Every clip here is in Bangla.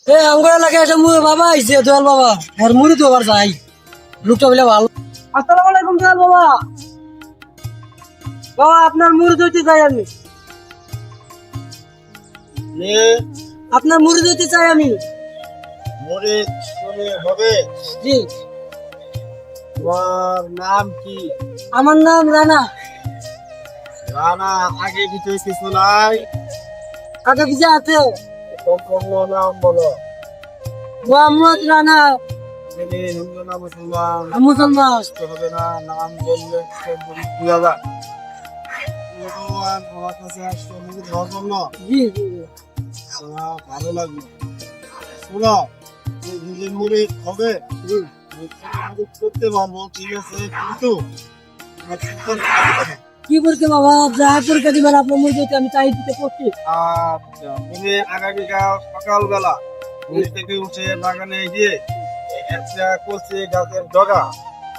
আঙ্গুর এলাকায় একটা বাবা আইছে দয়াল বাবা আর মুড়ি তো আবার যাই লোকটা বলে ভালো। আসসালামু আলাইকুম দয়াল বাবা। বাবা আপনার মুড়ি দইতে চাই আমি। আপনার মুড়ি দইতে চাই আমি। মুড়ি হবে? জি। তোমার নাম কি? আমার নাম রানা। রানা, আগে ভিতরে কিছু নাই? আগে পিছিয়ে আছে। সম্পূর্ণ নাম বলো। মোহাম্মদ রানা। তুমি হিন্দু না মুসলমান? মুসলমান। হবে না, নাম বললে ভগবান আমার কাছে আসছে মুড়ি খাওয়ার জন্য। জি জি। ভালো লাগলো। শোনো, নিজের মুড়ি হবে করতে পারবো, ঠিক আছে, কিন্তু কি করতে বাবা যা পরীক্ষা দিবেন আপনার মুড়ি দইতে আমি চাই দিতে করছি। তুমি আগামীকাল সকালবেলা ঘুম থেকে উঠে বাগানে গিয়ে একটা কচি গাছের ডগা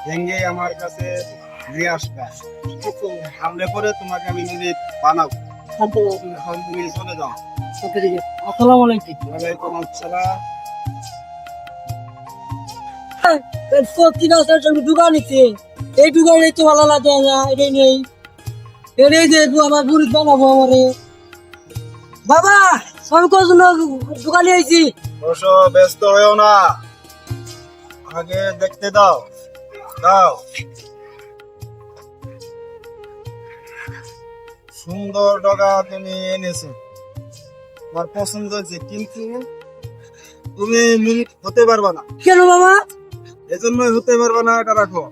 ভেঙে আমার কাছে নিয়ে আসবে। আনলে পরে তোমাকে আমি নিজে বানাবো। এখন তুমি চলে যাও। আসসালামু আলাইকুম। ওয়ালাইকুম আসসালাম। দোকান নিচ্ছে এই দোকানে তো ভালো লাগে না এটাই নেই এটাই যে আমার বুড়ি বানাবো আমারে বাবা আমি কজন দোকানে আইছি। অবশ্য ব্যস্ত হয়েও না, আগে দেখতে দাও দাও। সুন্দর ডগা তুমি এনেছো, আমার পছন্দ হয়েছে, কিন্তু তুমি মিনিট হতে পারবা না। কেন বাবা? এজন্যই হতে পারবা না, এটা রাখো।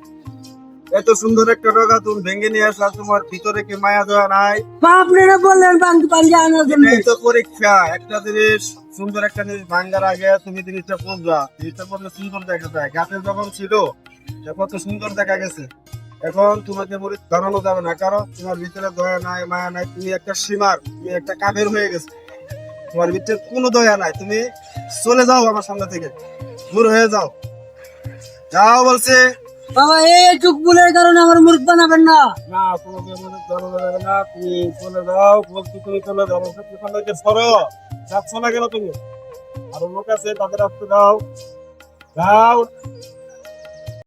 এত সুন্দর একটা ডগা তুমি ভেঙে নিয়ে আসলা, তোমার ভিতরে কি মায়া দেওয়া নাই? আপনারা বললেন পাঞ্জি আনার জন্য। এটাই তো পরীক্ষা। একটা জিনিস, সুন্দর একটা জিনিস ভাঙ্গার আগে তুমি জিনিসটা বুঝবা, জিনিসটা পড়লে সুন্দর দেখা যায়। গাছের যখন ছিল কত সুন্দর দেখা গেছে, এখন তোমাকে মরিচ ধরানো যাবে না, কারণ তোমার ভিতরে দয়া নাই, মায়া নাই। তুমি একটা সীমার, তুমি একটা কাবের হয়ে গেছে, তোমার ভিতরে কোনো দয়া নাই। তুমি চলে যাও আমার সামনে থেকে, দূর হয়ে যাও, যাও বলছে। বাবা এইটুক ভুলের কারণে আমার মুরগ বানাবেন না। না, তোমাকে মরিচ ধরানো যাবে না, তুমি চলে যাও বলছি। তুমি চলে যাও, সরো, যাচ্ছ না কেন তুমি? আরো লোক আছে, তাদের আসতে দাও, যাও।